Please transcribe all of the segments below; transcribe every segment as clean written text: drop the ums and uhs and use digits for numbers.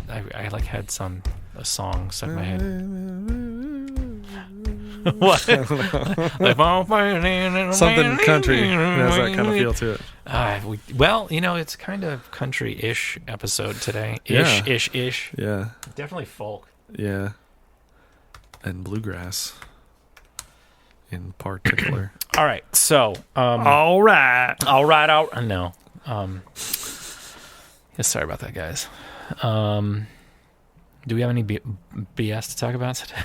I like had a song stuck in my head. What? Something country. It has that kind of feel to it. Well, it's kind of country-ish episode today. Yeah. Ish. Yeah. Definitely folk. Yeah. And bluegrass in particular. All right, so All right. no. Yeah, sorry about that, guys. Do we have any BS to talk about today?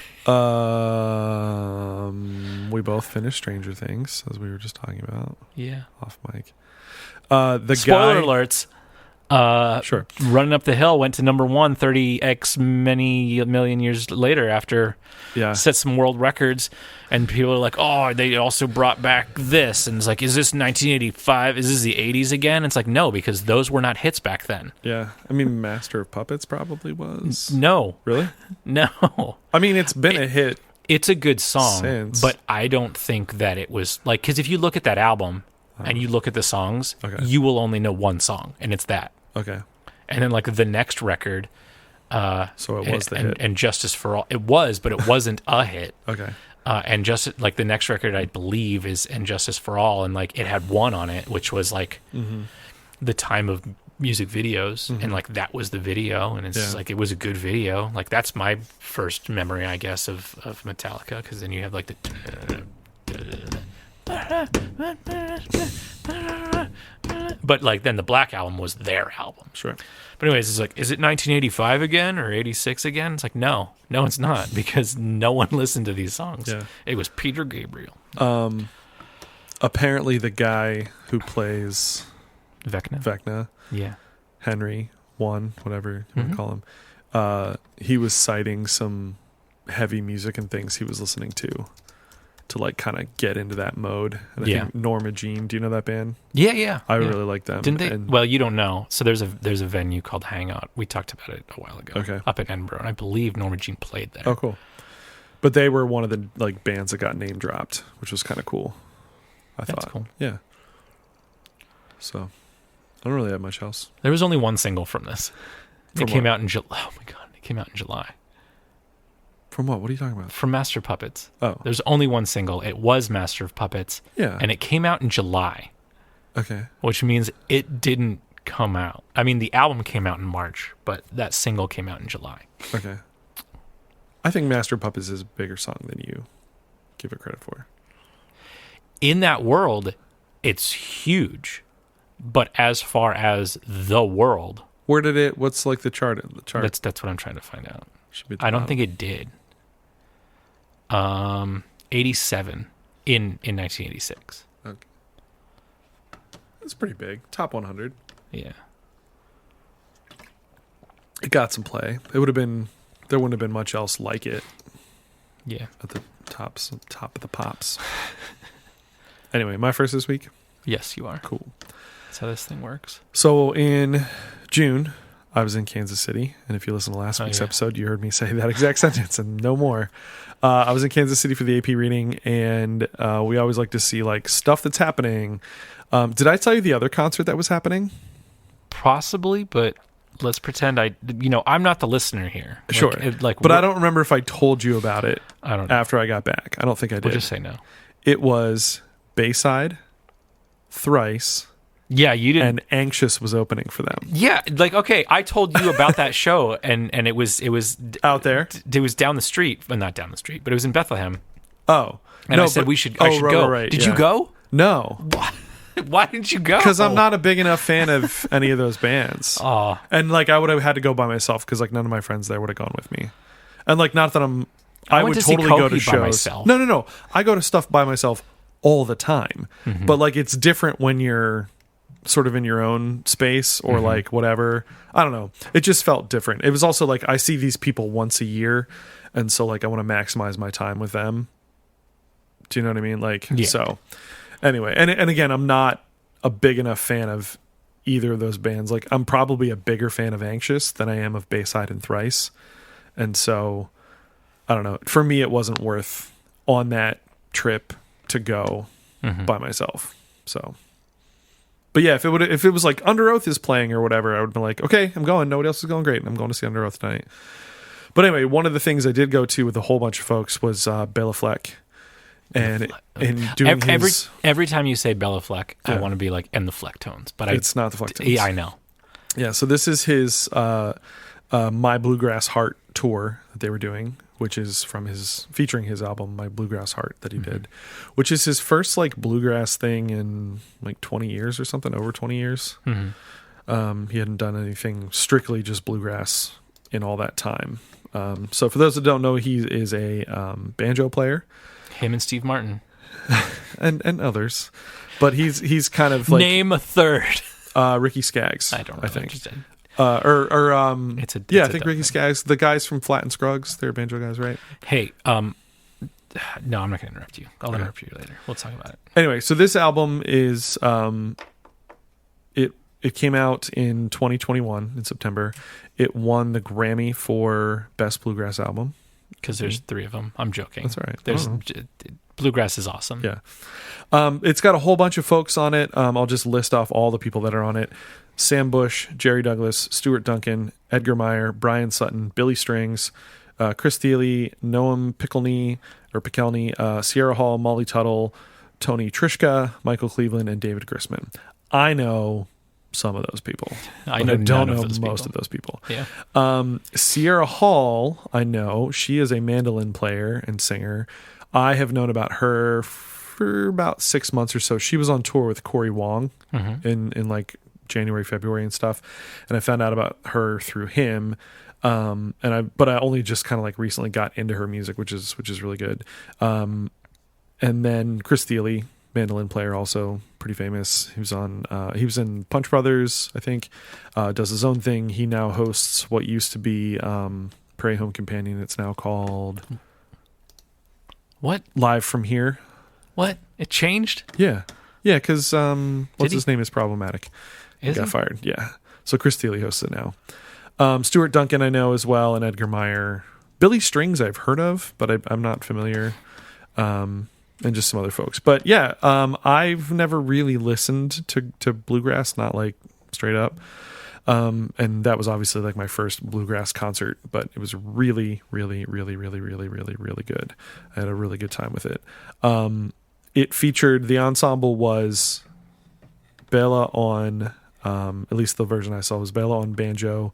We both finished Stranger Things, as we were just talking about. Yeah. Off mic. Spoiler alerts. Sure. Running Up the Hill went to number 1 30x many million years later after set some world records, and people are like, oh, they also brought back this, and it's like, is this 1985? Is this the 80s again? It's like, no, because those were not hits back then. Yeah. I mean, Master of Puppets probably was. No. Really? No. I mean, it's been a hit. It's a good song, since. but I don't think that it was like, because if you look at that album and you look at the songs, you will only know one song, and it's that. Okay. And then like the next record, so it was the hit. And Justice for All. It was, but it wasn't a hit. Okay. And just like the next record, I believe, is And Justice for All, and like it had one on it, which was like the time of music videos, and like that was the video, and it's like it was a good video. Like that's my first memory, I guess, of Metallica, because then you have like the. But like then the Black Album was their album. Sure. But anyways, it's like, is it 1985 again or 86 again? It's like, no, it's not, because no one listened to these songs. Yeah. It was Peter Gabriel. Apparently the guy who plays Vecna. Yeah. Henry, whatever you want to call him, he was citing some heavy music and things he was listening to like kind of get into that mode. And I think Norma Jean, do you know that band? Yeah. I really like them. Didn't they? Well, you don't know. So there's a venue called Hangout. We talked about it a while ago. Okay. Up in Edinburgh, and I believe Norma Jean played there. Oh, cool. But they were one of the like bands that got name dropped, which was kind of cool. That's thought. Cool. Yeah. So I don't really have much else. There was only one single from this. It came out in July. Oh my god! It came out in July. From what? What are you talking about? From Master of Puppets. Oh. There's only one single. It was Master of Puppets. Yeah. And it came out in July. Okay. Which means it didn't come out. I mean, the album came out in March, but that single came out in July. Okay. I think Master of Puppets is a bigger song than you give it credit for. In that world, it's huge. But as far as the world... What's like the chart? That's what I'm trying to find out. I don't think it did. 87 in 1986. Okay. That's pretty big. Top 100. Yeah. It got some play. There wouldn't have been much else like it. Yeah. At the top of the pops. Anyway, my first this week? Yes, you are. Cool. That's how this thing works. So in June, I was in Kansas City, and if you listen to last week's episode, you heard me say that exact sentence and no more. I was in Kansas City for the AP reading, and we always like to see like stuff that's happening. Did I tell you the other concert that was happening? Possibly, but let's pretend I'm not the listener here. Sure. But I don't remember if I told you about it after I got back. I don't think I did. We'll just say no. It was Bayside, Thrice. Yeah, you didn't. And Anxious was opening for them. Yeah, okay, I told you about that show, and it was out there. It was down the street, well, not down the street, but it was in Bethlehem. Oh, and I said I should go. Right, Did you go? No. Why didn't you go? Because I'm not a big enough fan of any of those bands. And like I would have had to go by myself because like none of my friends there would have gone with me. And like not that I would totally go to shows. By myself. No. I go to stuff by myself all the time. Mm-hmm. But like it's different when you're sort of in your own space or like whatever. I don't know. It just felt different. It was also like I see these people once a year, and so like I want to maximize my time with them. Do you know what I mean? Like so. Anyway, and again, I'm not a big enough fan of either of those bands. Like I'm probably a bigger fan of Anxious than I am of Bayside and Thrice. And so I don't know. For me it wasn't worth on that trip to go by myself. So But yeah, if it was like Under Oath is playing or whatever, I would be like, okay, I'm going. Nobody else is going. Great. And I'm going to see Under Oath tonight. But anyway, one of the things I did go to with a whole bunch of folks was Béla Fleck. And doing every time you say Béla Fleck, I want to be like, and the Flecktones. But it's not the Flecktones. Yeah, I know. Yeah, so this is his My Bluegrass Heart tour that they were doing, which is featuring his album My Bluegrass Heart that he did, which is his first like bluegrass thing in like 20 years or something, over 20 years. Mm-hmm. He hadn't done anything strictly just bluegrass in all that time. So for those that don't know, he is a banjo player. Him and Steve Martin. and others. But he's kind of like... Name a third. Ricky Skaggs. I don't know. I think. It's I think Ricky Skaggs, the guys from Flat and Scruggs, they're banjo guys, right? Hey, no, I'm not going to interrupt you. I'll interrupt you later. We'll talk about it. Anyway, so this album is it came out in 2021 in September. It won the Grammy for Best Bluegrass Album. Because there's 3 of them. I'm joking. That's all right. Bluegrass is awesome. Yeah. It's got a whole bunch of folks on it. I'll just list off all the people that are on it. Sam Bush, Jerry Douglas, Stuart Duncan, Edgar Meyer, Bryan Sutton, Billy Strings, Chris Thiele, Noam Pikelny, Sierra Hall, Molly Tuttle, Tony Trischka, Michael Cleveland, and David Grisman. I know some of those people. I don't know most of those people. Yeah. Sierra Hall, I know. She is a mandolin player and singer. I have known about her for about 6 months or so. She was on tour with Corey Wong in like January, February and stuff. And I found out about her through him. But I only just kind of like recently got into her music, which is really good. And then Chris Thiele, mandolin player, also pretty famous. He was in Punch Brothers, I think. Does his own thing. He now hosts what used to be Prairie Home Companion. It's now called what? Live from Here. What? It changed? Yeah, because what's his name is problematic. He got fired. Yeah. So Chris Thiele hosts it now. Stuart Duncan I know as well, and Edgar Meyer. Billy Strings I've heard of, but I'm not familiar. And just some other folks. But yeah, I've never really listened to bluegrass, not like straight up. And that was obviously like my first bluegrass concert, but it was really, really, really, really, really, really, really good. I had a really good time with it. It featured, the ensemble was Béla on, at least the version I saw was Béla on banjo,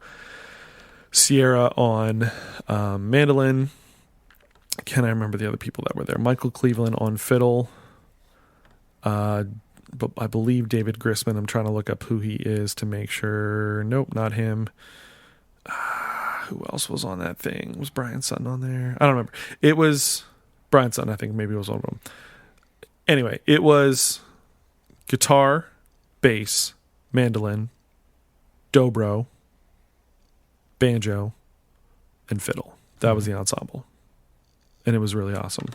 Sierra on mandolin. Can I remember the other people that were there? Michael Cleveland on fiddle. But I believe David Grisman. I'm trying to look up who he is to make sure. Nope, not him. Who else was on that thing? Was Bryan Sutton on there? I don't remember. It was Bryan Sutton, I think maybe it was one of them. Anyway, it was guitar, bass, mandolin, dobro, banjo, and fiddle. That was the ensemble. And it was really awesome.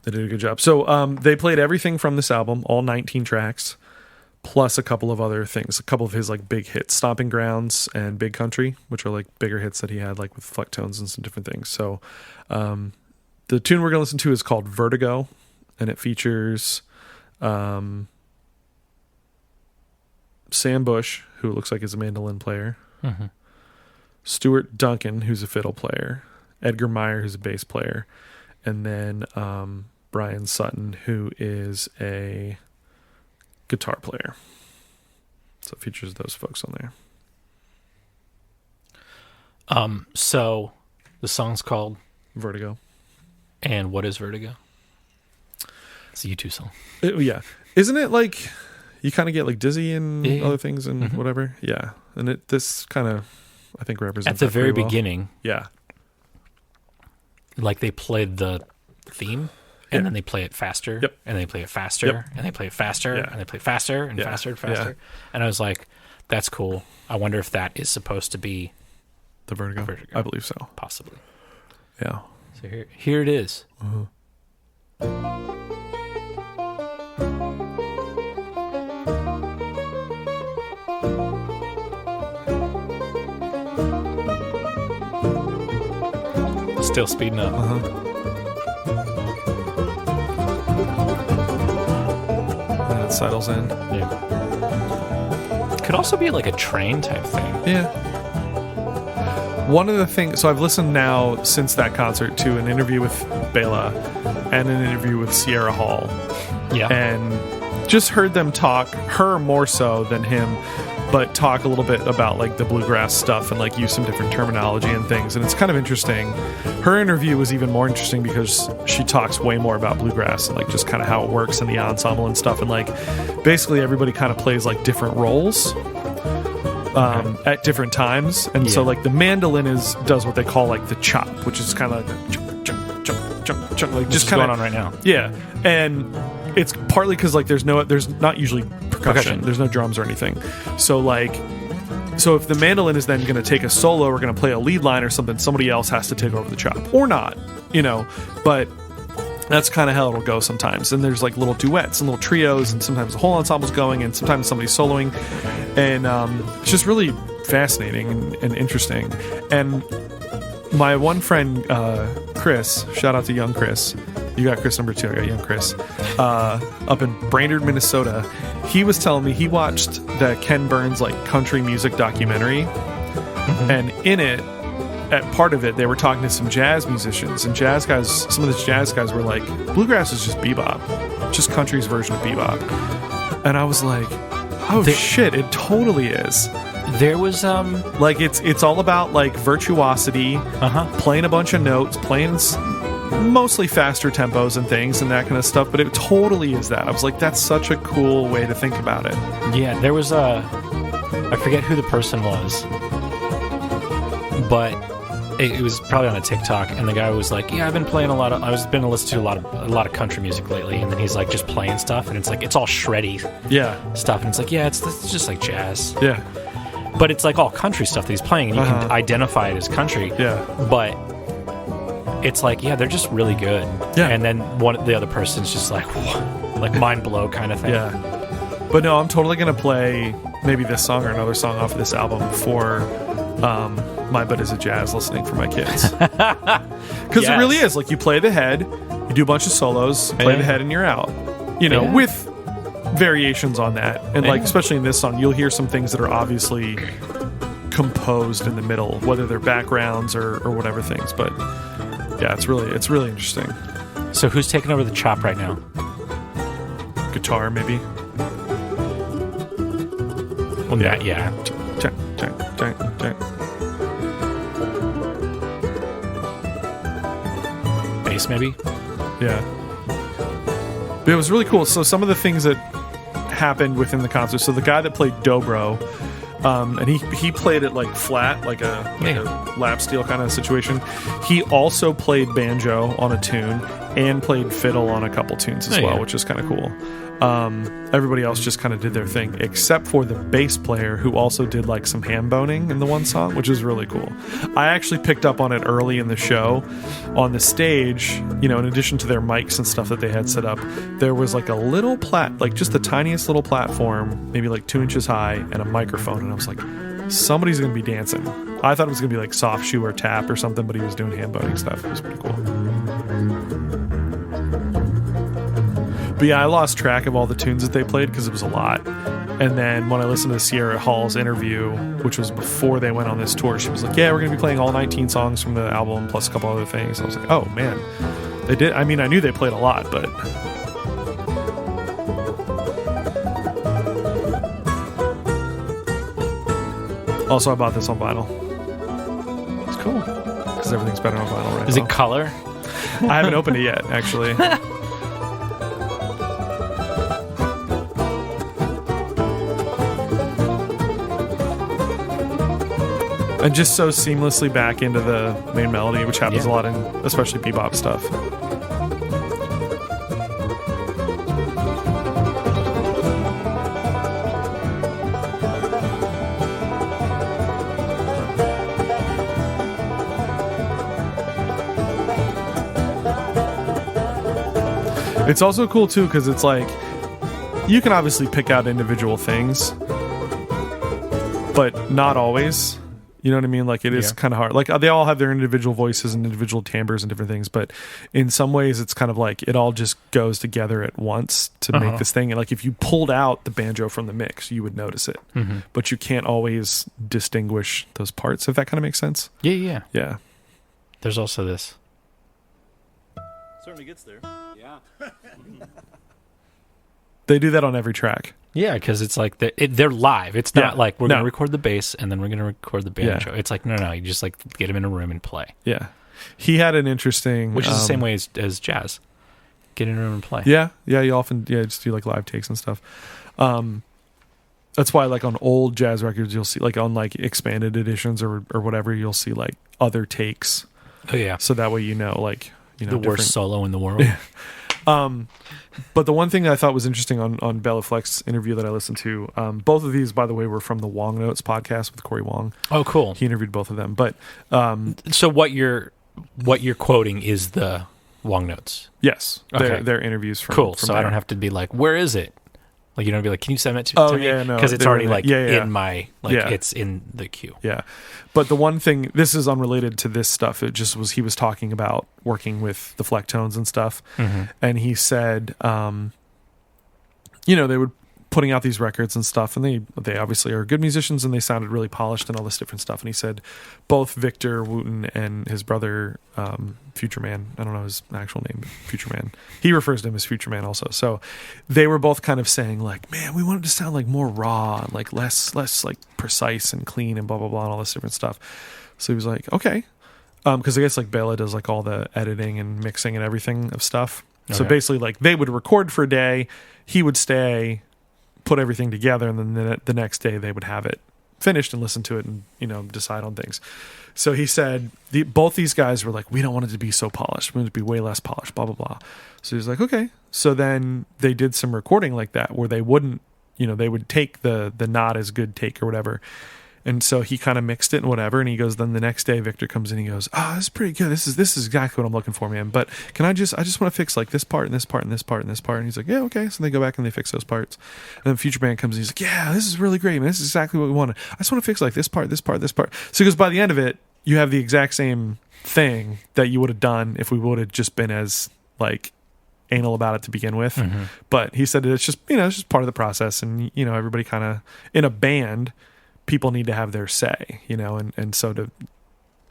They did a good job. So they played everything from this album, all 19 tracks, plus a couple of other things, a couple of his like big hits, Stomping Grounds and Big Country, which are like bigger hits that he had like with Flecktones and some different things. So the tune we're going to listen to is called Vertigo, and it features Sam Bush, who looks like is a mandolin player, Stuart Duncan, who's a fiddle player, Edgar Meyer, who's a bass player, and then Bryan Sutton, who is a guitar player. So it features those folks on there. So the song's called Vertigo. And what is Vertigo? It's a U2 song. Yeah. Isn't it like you kind of get like dizzy and other things and whatever? Yeah. And this kind of, I think, represents at the very beginning. Yeah. Like they played the theme, and then they play it faster, and they play it faster, and they play it faster, and they play it faster and faster and faster. Yeah. And I was like, that's cool. I wonder if that is supposed to be the Vertigo. I believe so. Possibly. Yeah. So here it is. Still speeding up. And it settles in. Yeah. could also be like a train type thing. Yeah. One of the things, so I've listened now since that concert to an interview with Béla and an interview with Sierra Hall. Yeah. And just heard them talk, her more so than him, but talk a little bit about like the bluegrass stuff and like use some different terminology and things. And it's kind of interesting. Her interview was even more interesting because she talks way more about bluegrass and like just kind of how it works in the ensemble and stuff. And like basically everybody kind of plays like different roles at different times. And so like the mandolin does what they call like the chop, which is kind of like a chunk, like just kind of going on right now. Yeah. And it's partly because like there's not usually percussion. There's no drums or anything. So if the mandolin is then going to take a solo or going to play a lead line or something, somebody else has to take over the chop or not, but that's kind of how it'll go sometimes. And there's like little duets and little trios, and sometimes the whole ensemble's going and sometimes somebody's soloing, and it's just really fascinating and interesting. And my one friend, Chris, shout out to young Chris. You got Chris number 2, I got young Chris, up in Brainerd, Minnesota. He was telling me he watched the Ken Burns like country music documentary, and in it, at part of it, they were talking to some jazz musicians and jazz guys. Some of the jazz guys were like, bluegrass is just bebop, just country's version of bebop. And I was like, oh shit, it totally is. There was like it's all about like virtuosity, playing a bunch of notes, playing mostly faster tempos and things and that kind of stuff, but it totally is that. I was like, that's such a cool way to think about it. Yeah, there was I forget who the person was, but it was probably on a TikTok, and the guy was like, yeah, I've been listening to a lot of country music lately, and then he's like just playing stuff, and it's like it's all shreddy stuff, and it's like, yeah, it's just like jazz. Yeah. But it's like all country stuff that he's playing, and you can identify it as country. Yeah. But it's like, yeah, they're just really good. Yeah. And then the other person's just like, whoa, like mind blow kind of thing. Yeah. But no, I'm totally going to play maybe this song or another song off of this album for my But Is It Jazz listening for my kids. Because it really is. Like, you play the head, you do a bunch of solos, play the head, and you're out. With variations on that. And like, especially in this song, you'll hear some things that are obviously composed in the middle, whether they're backgrounds or whatever things. But yeah, it's really interesting. So who's taking over the chop right now? Guitar, maybe. Well, yeah. Bass, maybe. Yeah. But it was really cool. So some of the things that happened within the concert. So the guy that played dobro, and he played it like flat, like a lap steel kind of situation. He also played banjo on a tune and played fiddle on a couple tunes as well, which is kind of cool. Everybody else just kind of did their thing, except for the bass player, who also did like some ham boning in the one song, which is really cool. I actually picked up on it early in the show. On the stage, in addition to their mics and stuff that they had set up, there was like a little like just the tiniest little platform, maybe like 2 inches high, and a microphone, and I was like, somebody's gonna be dancing. I thought it was gonna be like soft shoe or tap or something, but he was doing ham boning stuff. It was pretty cool. But yeah, I lost track of all the tunes that they played because it was a lot. And then when I listened to Sierra Hall's interview, which was before they went on this tour, she was like, yeah, we're going to be playing all 19 songs from the album plus a couple other things. And I was like, oh, man. They did. I mean, I knew they played a lot, but... Also, I bought this on vinyl. It's cool. Because everything's better on vinyl right now. Is it color? I haven't opened it yet, actually. And just so seamlessly back into the main melody, which happens a lot in especially bebop stuff. It's also cool too because it's like you can obviously pick out individual things, but not always. You know what I mean? Like, it is kind of hard. Like, they all have their individual voices and individual timbres and different things, but in some ways it's kind of like it all just goes together at once to make this thing. And like, if you pulled out the banjo from the mix, you would notice it. But you can't always distinguish those parts, if that kind of makes sense. Yeah. There's also this. Certainly gets there. Yeah. They do that on every track. Yeah, because it's like they're live. It's not like we're going to record the bass and then we're going to record the banjo. It's like, no, you just like get them in a room and play. Yeah. He had an interesting... Which is the same way as jazz. Get in a room and play. Yeah, you often just do like live takes and stuff. That's why like on old jazz records, you'll see like on like expanded editions or whatever, you'll see like other takes. Oh, yeah. So that way like... the worst solo in the world. But the one thing that I thought was interesting on Béla Fleck's interview that I listened to, both of these, by the way, were from the Wong Notes podcast with Corey Wong. Oh, cool. He interviewed both of them. But so what you're quoting is the Wong Notes? Yes. Okay. They're interviews from Cool. From so there. I don't have to be like, where is it? Like, you don't be like, can you send it to me? Yeah, no. Because it's already like in my, Yeah. it's in the queue. Yeah. But the one thing, this is unrelated to this stuff. It just was, he was talking about working with the Fleck tones and stuff. And he said, they were putting out these records and stuff, and they obviously are good musicians and they sounded really polished and all this different stuff. And he said both Victor Wooten and his brother, Future Man, I don't know his actual name, Future Man, he refers to him as Future Man also. So they were both kind of saying like, man, we wanted to sound like more raw, like less like precise and clean and blah blah blah and all this different stuff. So he was like, okay, because I guess like Béla does like all the editing and mixing and everything of stuff. Okay. So basically like they would record for a day, he would stay, put everything together, and then the next day they would have it finished and listen to it and decide on things. So he said both these guys were like, we don't want it to be so polished, we want it to be way less polished, blah blah blah. So he was like, okay. So then they did some recording like that where they wouldn't, they would take the not as good take or whatever. And so he kind of mixed it and whatever, and he goes, then the next day Victor comes in and he goes, this is pretty good. This is exactly what I'm looking for, man. But I just want to fix like this part and this part and this part and this part. And he's like, yeah, okay. So they go back and they fix those parts. And then Future Band comes in, he's like, yeah, this is really great, man. This is exactly what we wanted. I just want to fix like this part, this part, this part. So he goes, by the end of it, you have the exact same thing that you would have done if we would have just been as like anal about it to begin with. But he said it's just, it's just part of the process. And, everybody kind of, in a band, people need to have their say, and so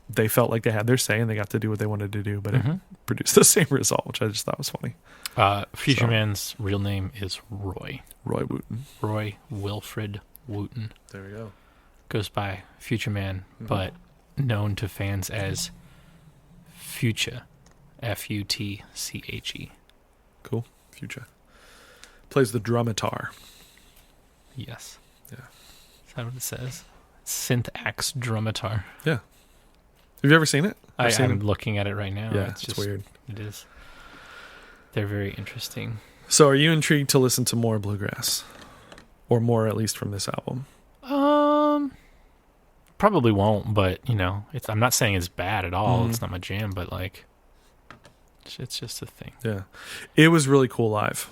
they felt like they had their say and they got to do what they wanted to do, but it produced the same result, which I just thought was funny. Future Man's real name is Roy Wooten. Roy Wilfred Wooten. There we go. Goes by Future Man, but known to fans as Future, Futche. Cool. Future. Plays the drumitar. Yes. Yeah. Is that what it says? Synth Axe Drumitar. Yeah. Have you ever seen it? I'm looking at it right now. Yeah, it's weird. It is. They're very interesting. So are you intrigued to listen to more bluegrass? Or more, at least, from this album? Probably won't, but, I'm not saying it's bad at all. It's not my jam, but, like, it's just a thing. Yeah. It was really cool live.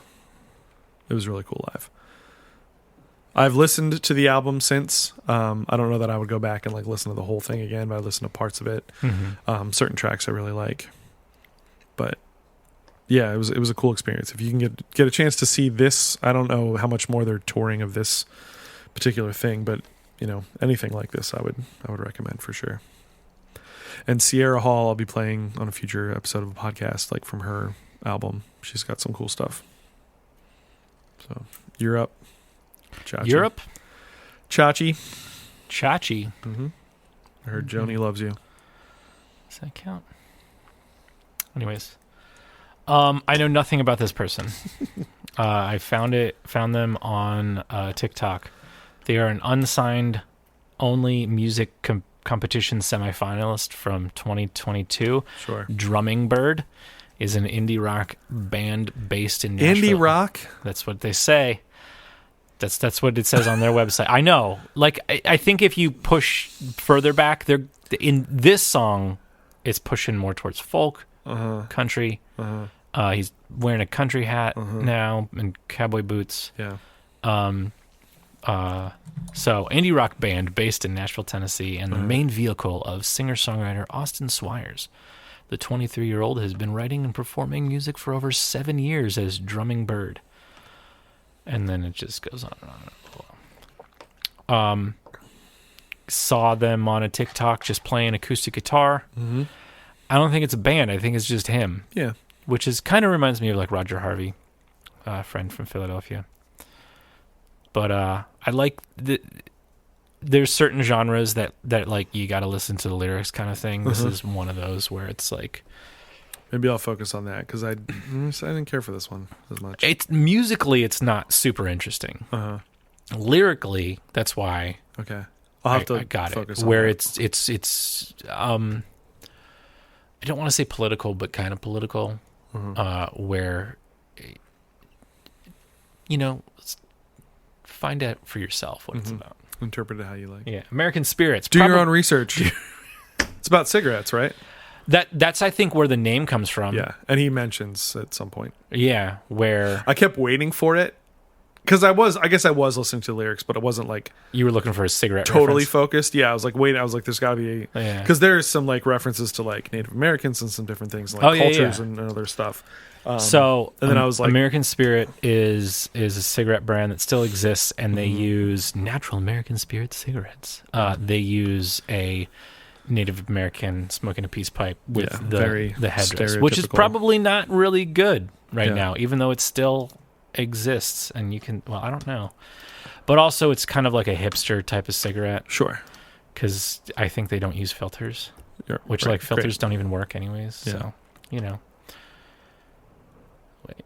I've listened to the album since. I don't know that I would go back and like listen to the whole thing again, but I listened to parts of it. Certain tracks I really like. But yeah, it was a cool experience. If you can get a chance to see this, I don't know how much more they're touring of this particular thing, but anything like this I would recommend for sure. And Sierra Hall I'll be playing on a future episode of a podcast, like from her album. She's got some cool stuff. So you're up. Chachi. Europe? Chachi. I heard Joni loves you. Does that count? Anyways. I know nothing about this person. I found them on TikTok. They are an unsigned only music competition semifinalist from 2022. Sure. Drumming Bird is an indie rock band based in Nashville. Indie rock? That's what they say. That's what it says on their website. I know. Like, I think if you push further back, they're in this song, it's pushing more towards folk, country. He's wearing a country hat now and cowboy boots. Yeah. So, indie rock band based in Nashville, Tennessee, and the main vehicle of singer-songwriter Austin Swires. The 23-year-old has been writing and performing music for over 7 years as Drumming Bird. And then it just goes on and on. Saw them on a TikTok just playing acoustic guitar. Mm-hmm. I don't think it's a band. I think it's just him. Yeah. Which is kind of reminds me of like Roger Harvey, a friend from Philadelphia. But I like there's certain genres that like you got to listen to the lyrics kind of thing. This is one of those where it's like maybe I'll focus on that because I didn't care for this one as much. It's musically it's not super interesting. Lyrically, that's why. Okay, I'll have to got focus it. on where that. it's I don't want to say political, but kind of political. Where find out for yourself what it's about. Interpret it how you like. Yeah, American Spirits. Do your own research. It's about cigarettes, right? That's I think where the name comes from. Yeah, and he mentions at some point. Yeah, where I kept waiting for it because I guess I was listening to the lyrics, but it wasn't like you were looking for a cigarette. Totally reference. Focused. Yeah, I was like waiting. I was like, there's got to be because there's some like references to like Native Americans and some different things like cultures and other stuff. And then I was like, American Spirit is a cigarette brand that still exists, and they use natural American Spirit cigarettes. They use a Native American smoking a peace pipe with the headdress, which is probably not really good right now, even though it still exists. And you can, well, I don't know. But also it's kind of like a hipster type of cigarette. Sure. Because I think they don't use filters, which like filters don't even work anyways. Yeah. So, Wait.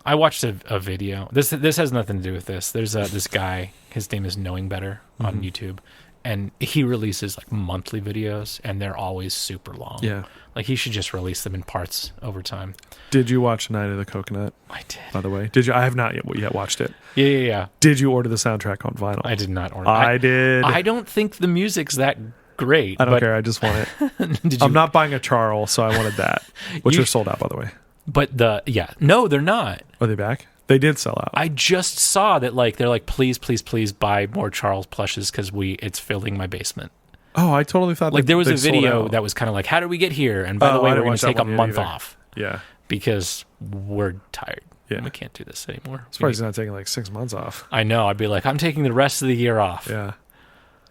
I watched a video. This has nothing to do with this. There's this guy, his name is Knowing Better on YouTube. And he releases like monthly videos, and they're always super long. Yeah, like he should just release them in parts over time. Did you watch Night of the Coconut? I did. By the way, did you? I have not yet watched it. Yeah. Did you order the soundtrack on vinyl? I did not order. I did. I don't think the music's that great. I don't care. I just want it. I'm not buying a Charles, so I wanted that, which are sold out, by the way. But no, they're not. Are they back? They did sell out. I just saw that they're like, please buy more Charles plushes because it's filling my basement. Oh, I totally thought there was a video that was kind of like, how did we get here? And by the way, we're going to take a month off. Yeah, because we're tired. Yeah, we can't do this anymore. I'm surprised he's not taking like 6 months off. I know. I'd be like, I'm taking the rest of the year off. Yeah.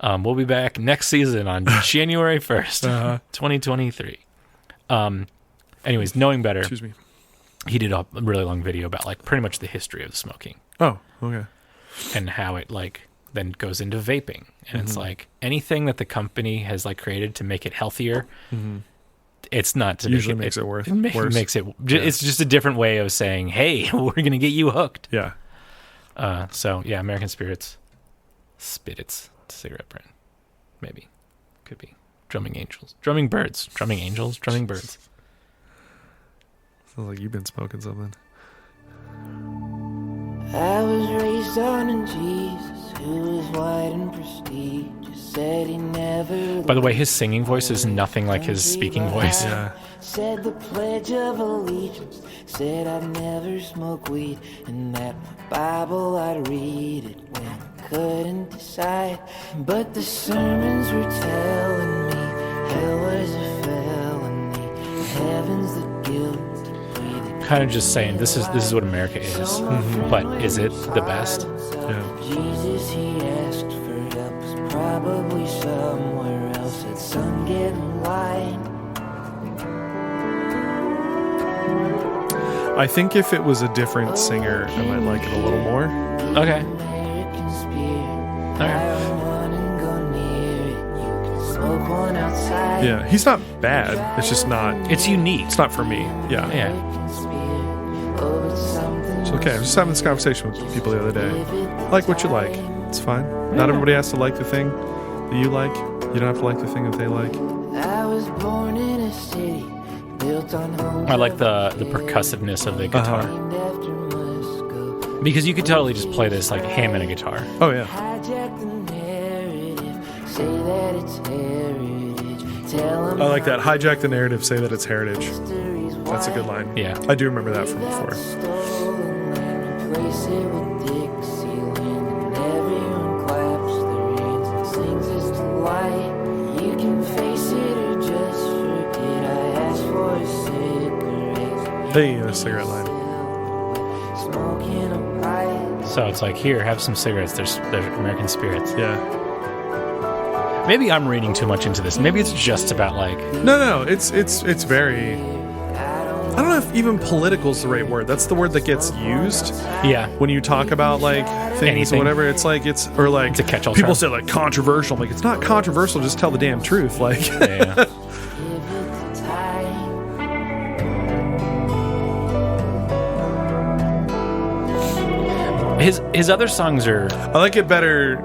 We'll be back next season on January 1st, 2023. Anyways, Knowing Better. Excuse me. He did a really long video about like pretty much the history of smoking. Oh, okay. And how it like then goes into vaping. And it's like anything that the company has like created to make it healthier, it's not to usually makes it worse. Makes it it's just a different way of saying, hey, we're going to get you hooked. Yeah. So yeah, American Spirits cigarette brand. Maybe. Could be. Drumming Angels. Drumming Birds. Drumming Angels. Drumming Birds. Sounds like you've been smoking something. I was raised on a Jesus who was white and prestigious. Said he never. By the way, his singing voice is nothing like his speaking voice. Yeah. Said the Pledge of Allegiance. Said I'd never smoke weed, and that my Bible I'd read it when I couldn't decide. But the sermons were telling me hell was a felony, heaven's the guilt. Kind of just saying this is what America is, but is it the best? Yeah. Jesus, he asked for help, was probably somewhere else at sun getting light. I think if it was a different singer, I might like it a little more. Okay. Yeah, he's not bad. It's just not. It's unique. It's not for me. Yeah. It's okay. I was just having this conversation with people the other day. Like what you like. It's fine. Not everybody has to like the thing that you like. You don't have to like the thing that they like. I was born in a city built on I like the percussiveness of the guitar. Because you could totally just play this like ham and a guitar. Oh yeah. I like that. Hijack the narrative, say that it's heritage. That's a good line. Yeah. I do remember that from before. Hey, a cigarette line. So it's like, here, have some cigarettes. There's American spirits. Yeah. Maybe I'm reading too much into this. Maybe it's just about like... No. It's very... I don't know if even political is the right word. That's the word that gets used. Yeah. When you talk about like things Anything. Or whatever, it's like it's a catch-all people term. say like controversial. I'm like, it's not controversial. Just tell the damn truth. Like. Yeah. His other songs are... I like it better.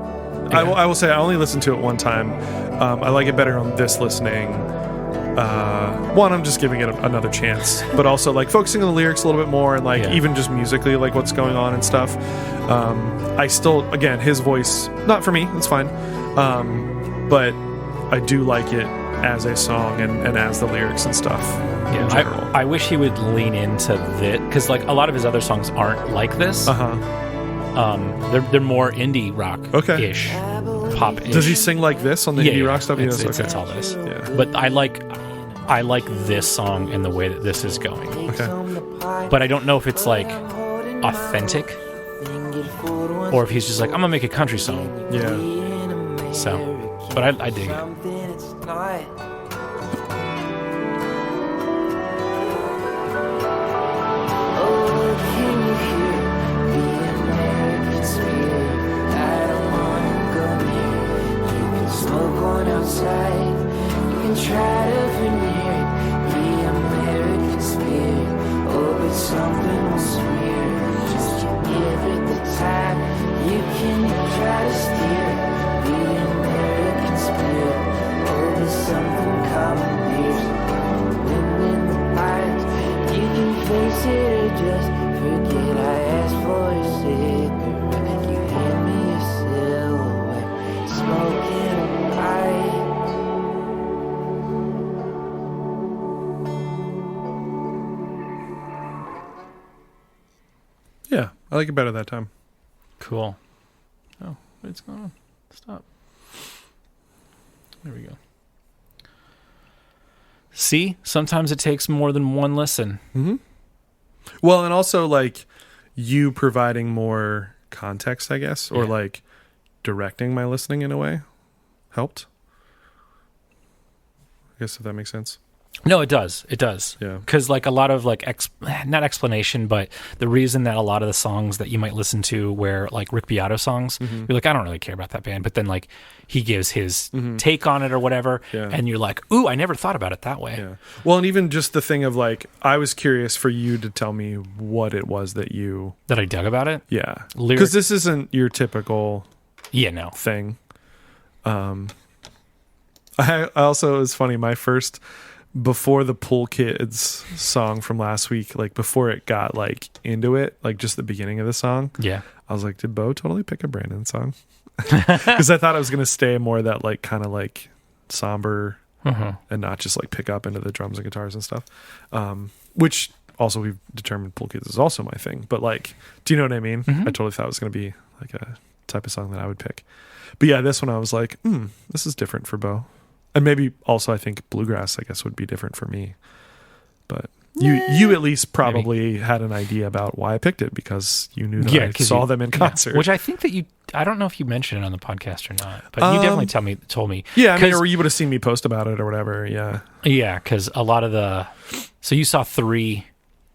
Yeah. I will say I only listened to it one time. I like it better on this listening. One, I'm just giving it another chance, but also like focusing on the lyrics a little bit more and like even just musically, like what's going on and stuff. I still, again, his voice, not for me, it's fine. But I do like it as a song and as the lyrics and stuff in general. I wish he would lean into this, because like a lot of his other songs aren't like this. They're more indie rock-ish, pop-ish. Does he sing like this on the indie rock stuff? It's all this. Yeah. But I like this song and the way that this is going. Okay. But I don't know if it's like authentic or if he's just like, I'm gonna make a country song. Yeah. So, but I dig it. Try to veneer the American spirit. Oh, but something will smear. Just to give it the time. You can try to steer the American spirit. Oh, but something commandeers the wind in the pines. You can face it or just forget I asked for a cigarette. You hand me a silhouette, smoking a pipe. Yeah, I like it better that time. Cool. Oh, it's gone. Stop. There we go. See, sometimes it takes more than one listen. Mm-hmm. Well, and also like you providing more context, I guess, or like directing my listening in a way helped. I guess if that makes sense. No, it does. It does. Yeah. Because like a lot of like not explanation, but the reason that a lot of the songs that you might listen to where like Rick Beato songs, you're like, I don't really care about that band. But then like he gives his take on it or whatever. Yeah. And you're like, ooh, I never thought about it that way. Yeah. Well, and even just the thing of like, I was curious for you to tell me what it was that I dug about it. Yeah. Because this isn't your typical thing. I also, it was funny, my first... Before the Pool Kids song from last week, like before it got like into it, like just the beginning of the song, I was like, did Bo totally pick a Brandon song? Because I thought I was going to stay more that like kind of like somber and not just like pick up into the drums and guitars and stuff. Which also we've determined Pool Kids is also my thing. But like, do you know what I mean? I totally thought it was going to be like a type of song that I would pick. But yeah, this one I was like, this is different for Bo. And maybe also I think bluegrass, I guess, would be different for me. But you at least probably had an idea about why I picked it because you knew that I saw them in concert. Which I think that I don't know if you mentioned it on the podcast or not, but you definitely told me. Yeah, I mean, or you would have seen me post about it or whatever, yeah. Yeah, because a lot of so you saw 3.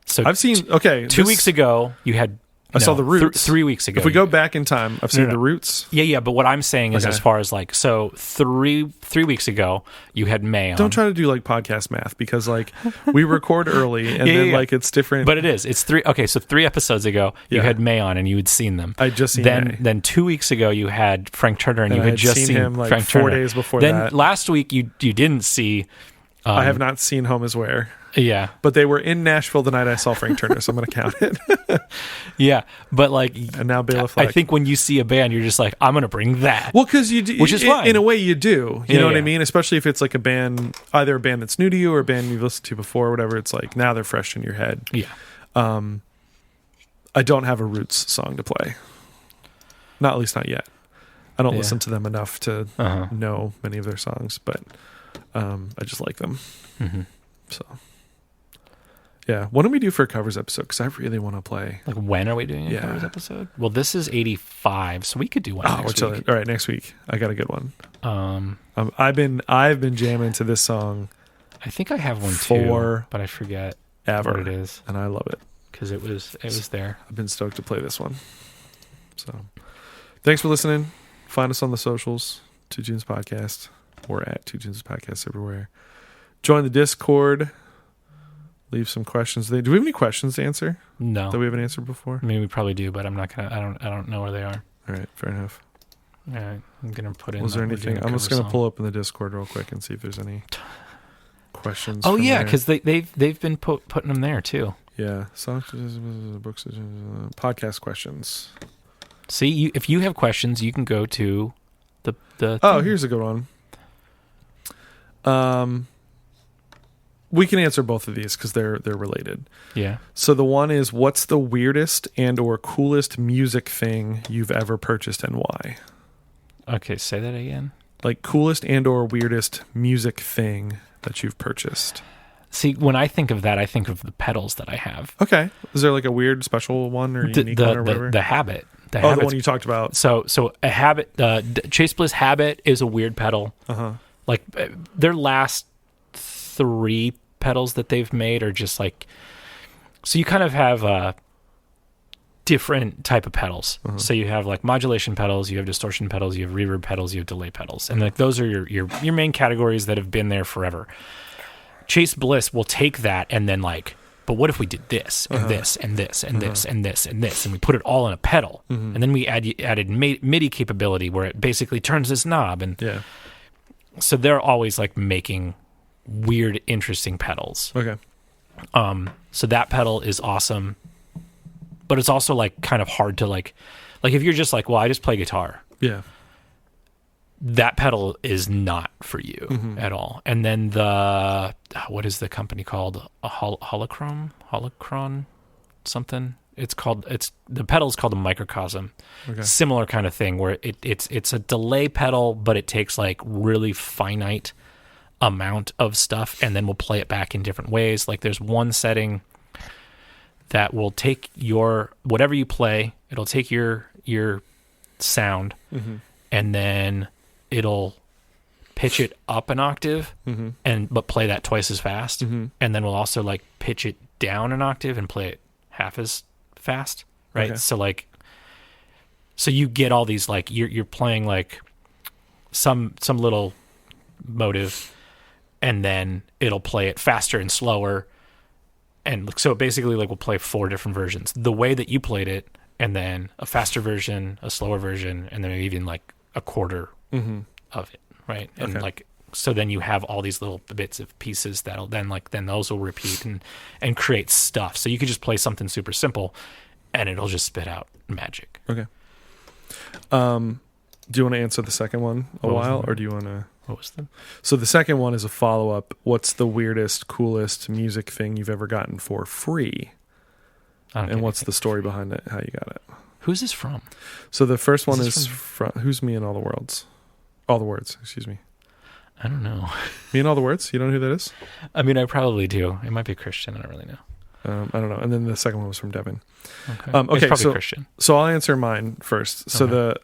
So I've seen, 2 weeks ago, you had... I saw the Roots 3 weeks ago. If we go back in time, I've seen the Roots. Yeah. But what I'm saying is, as far as like, so 3 weeks ago, you had May on. Don't try to do like podcast math because like we record early and then like it's different. But it is. It's 3. Okay, so 3 episodes ago, you had May on and you had seen them. I'd just seen May. Then 2 weeks ago, you had Frank Turner and you had just seen him like Frank 4 Turner. days before then that. Then last week, you didn't see. I have not seen Home Is Where. Yeah. But they were in Nashville the night I saw Frank Turner, so I'm going to count it. Yeah. But like... And now Béla Fleck. I think when you see a band, you're just like, I'm going to bring that. Well, because you do... Which is fine. In a way, you do. You know what I mean? Especially if it's like a band, either a band that's new to you or a band you've listened to before or whatever. It's like, now they're fresh in your head. Yeah. I don't have a Roots song to play. At least not yet. I don't listen to them enough to know many of their songs, but I just like them. So... Yeah. What do we do for a covers episode? Because I really want to play. Like, when are we doing a covers episode? Well, this is 85, so we could do one next week. All right, next week. I got a good one. I've been jamming to this song. I think I have one too, but I forget what it is, and I love it because it was there. I've been stoked to play this one. So, thanks for listening. Find us on the socials. Two Tunes Podcast. We're at Two Tunes Podcast everywhere. Join the Discord. Leave some questions. Do we have any questions to answer? No, that we haven't answered before. I mean, we probably do, but I'm not gonna. I don't know where they are. All right, fair enough. All right, I'm gonna put in. Was there anything? I'm just gonna pull up in the Discord real quick and see if there's any questions. Oh yeah, because they've been putting them there too. Yeah, songs, books, podcast questions. See, if you have questions, you can go to the. Oh, here's a good one. We can answer both of these because they're related. Yeah. So the one is, what's the weirdest and or coolest music thing you've ever purchased and why? Okay, say that again. Like coolest and or weirdest music thing that you've purchased. See, when I think of that, I think of the pedals that I have. Okay. Is there like a weird special one or unique one or whatever? The Habit. The one you talked about. So a Habit, Chase Bliss Habit is a weird pedal. Uh-huh. Like their last 3 pedals that they've made are just like, so you kind of have a different type of pedals. Uh-huh. So you have like modulation pedals, you have distortion pedals, you have reverb pedals, you have delay pedals, and like those are your main categories that have been there forever. Chase Bliss will take that and then like, but what if we did this and this and this and this and this and this, and we put it all in a pedal, and then we added MIDI capability where it basically turns this knob, and so they're always like making weird, interesting pedals. Okay. So that pedal is awesome, but it's also like kind of hard to like if you're just like, well, I just play guitar. Yeah. That pedal is not for you at all. And then what is the company called? Holocron something. The pedal is called a Microcosm. Okay. Similar kind of thing where it's a delay pedal, but it takes like really finite amount of stuff and then we'll play it back in different ways. Like there's one setting that will take whatever you play, it'll take your sound and then it'll pitch it up an octave but play that twice as fast. And then we'll also like pitch it down an octave and play it half as fast. Right. Okay. So you get all these, like you're playing like some little motive and then it'll play it faster and slower. And so basically like we'll play 4 different versions, the way that you played it, and then a faster version, a slower version, and then even like a quarter of it. Right. And like, so then you have all these little bits of pieces that'll then those will repeat and create stuff. So you could just play something super simple and it'll just spit out magic. Okay. Do you want to answer the second one or do you want to? What was the? So the second one is a follow-up. What's the weirdest, coolest music thing you've ever gotten for free? And what's the story behind it? How you got it? Who's this from? So the first one is from Who's Me in All the Worlds? All the Words, excuse me. I don't know. Me and All the Words? You don't know who that is? I mean, I probably do. It might be Christian. I don't really know. I don't know. And then the second one was from Devin. Okay. It's probably Christian. So I'll answer mine first. So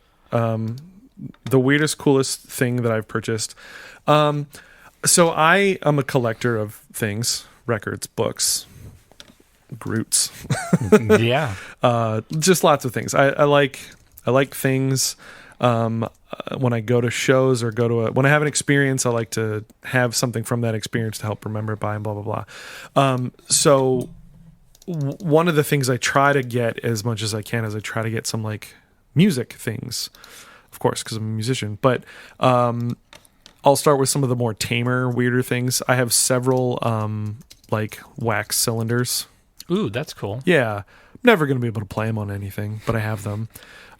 the weirdest, coolest thing that I've purchased. So I am a collector of things, records, books, Groots. Yeah. Just lots of things. I like things. When I go to shows or when I have an experience, I like to have something from that experience to help remember it by and blah, blah, blah. So one of the things I try to get as much as I can is I try to get some like music things, of course, because I'm a musician, but, I'll start with some of the more tamer, weirder things. I have several, like wax cylinders. Ooh, that's cool. Yeah. Never going to be able to play them on anything, but I have them.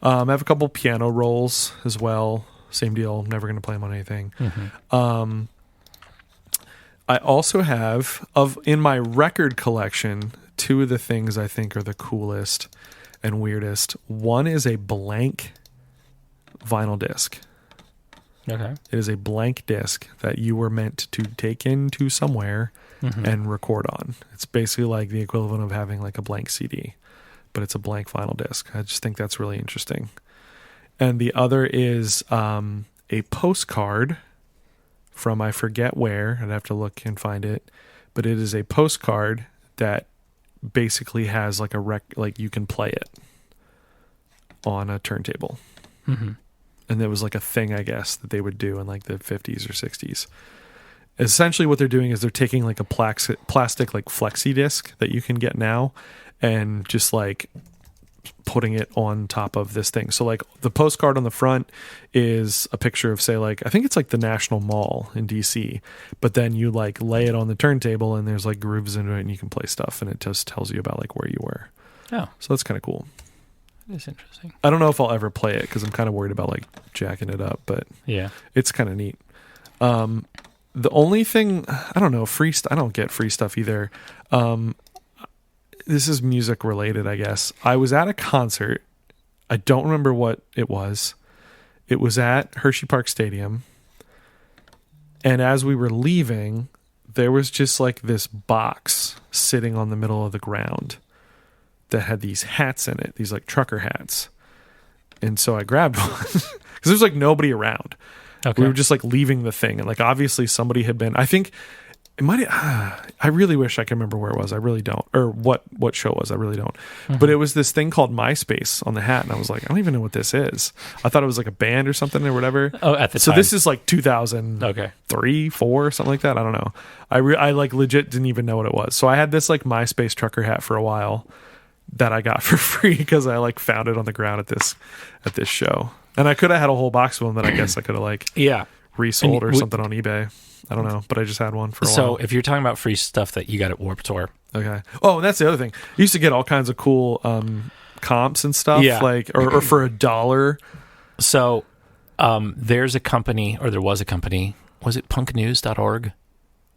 I have a couple piano rolls as well. Same deal. Never going to play them on anything. I also have, in my record collection, 2 of the things I think are the coolest and weirdest. One is a blank vinyl disc. Okay. It is a blank disc that you were meant to take into somewhere and record on. It's basically like the equivalent of having like a blank CD, but it's a blank vinyl disc. I just think that's really interesting. And the other is a postcard from I forget where. I'd have to look and find it, but it is a postcard that basically has like like you can play it on a turntable. Mm-hmm. And there was like a thing, I guess, that they would do in like the 50s or 60s. Essentially what they're doing is they're taking like a plastic like flexi disc that you can get now and just like putting it on top of this thing. So like the postcard on the front is a picture of, say, like, I think it's like the National Mall in DC, but then you like lay it on the turntable and there's like grooves into it and you can play stuff and it just tells you about like where you were. Oh, so that's kind of cool. It's interesting. I don't know if I'll ever play it because I'm kind of worried about like jacking it up, but yeah, it's kind of neat. The only thing, I don't know, I don't get free stuff either. This is music related, I guess. I was at a concert. I don't remember what it was. It was at Hershey Park Stadium. And as we were leaving, there was just like this box sitting on the middle of the ground that had these hats in it, these like trucker hats. And so I grabbed one because there's like nobody around. Okay. We were just like leaving the thing. And like obviously somebody had been, I think it might I really wish I could remember where it was. I really don't. Or what show it was. I really don't. Mm-hmm. But it was this thing called MySpace on the hat. And I was like, I don't even know what this is. I thought it was like a band or something or whatever. Oh, at the time. So this is like 2003, 4, something like that. I don't know. I like legit didn't even know what it was. So I had this like MySpace trucker hat for a while that I got for free because I like found it on the ground at this show. And I could have had a whole box of them that I guess I could have like resold or something on eBay. I don't know, but I just had one for a while. So if you're talking about free stuff that you got at Warped Tour. Okay. Oh, and that's the other thing. You used to get all kinds of cool comps and stuff, like or for $1. So there's a company, or there was a company, was it punknews.org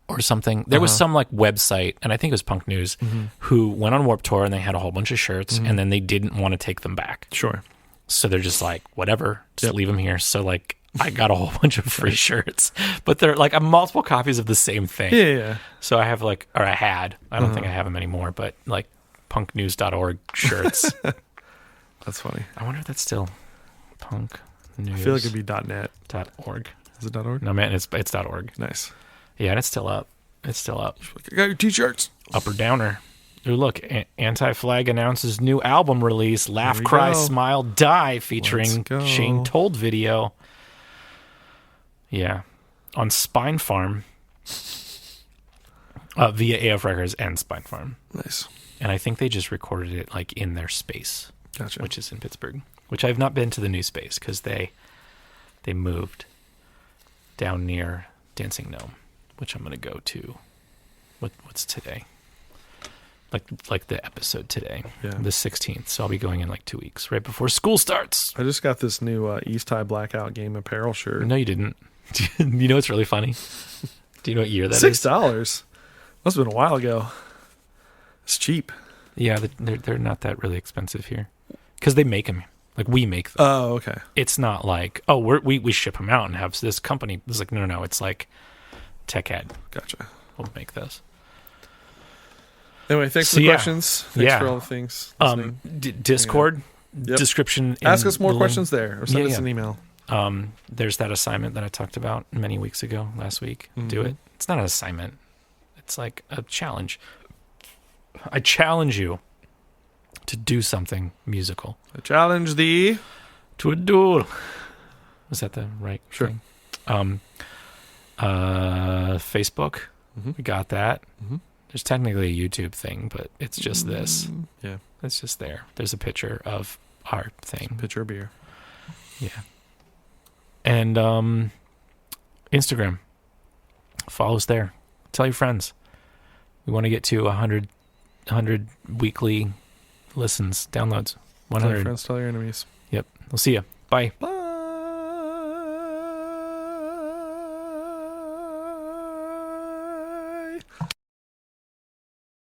or something? There was some like website, and I think it was Punk News, who went on Warped Tour and they had a whole bunch of shirts, and then they didn't want to take them back. Sure. So they're just like, whatever, just leave them here. So like, I got a whole bunch of free shirts, but they're like multiple copies of the same thing. Yeah. So I have like, or I had, I don't think I have them anymore, but like punknews.org shirts. That's funny. I wonder if that's still Punk News. I feel like it'd be .net. .org. Is it .org? No, man, it's .org. Nice. Yeah, and it's still up. It's still up. I got your t-shirts. Upper Downer. Ooh, look, Anti-Flag announces new album release, Laugh, Cry, Smile, Die, featuring Shane Told video. Yeah. On Spine Farm. Via AF Records and Spine Farm. Nice. And I think they just recorded it like in their space. Gotcha. Which is in Pittsburgh. Which I've not been to the new space because they moved down near Dancing Gnome, which I'm going to go to. What's today? Like the episode today, the 16th. So I'll be going in like 2 weeks, right before school starts. I just got this new East High Blackout Game apparel shirt. No, you didn't. You know what's really funny? Do you know what year that is? $6. Must have been a while ago. It's cheap. Yeah, they're not that really expensive here because they make them. Like we make them. Oh, okay. It's not like we ship them out and have this company. It's like no. It's like Tech Ed. Gotcha. We'll make those. Anyway, thanks for the questions. Thanks for all the things. Discord description. Ask us more questions there, or send us an email. There's that assignment that I talked about many weeks ago, last week. Do it. It's not an assignment. It's like a challenge. I challenge you to do something musical. I challenge thee to a duel. Was that the right thing? Facebook. We got that. There's technically a YouTube thing, but it's just this. Yeah. It's just there. There's a picture of our thing. Picture of beer. Yeah. And Instagram. Follow us there. Tell your friends. We want to get to 100 weekly listens, downloads. 100. Tell your friends, tell your enemies. Yep. We'll see you. Bye. Bye.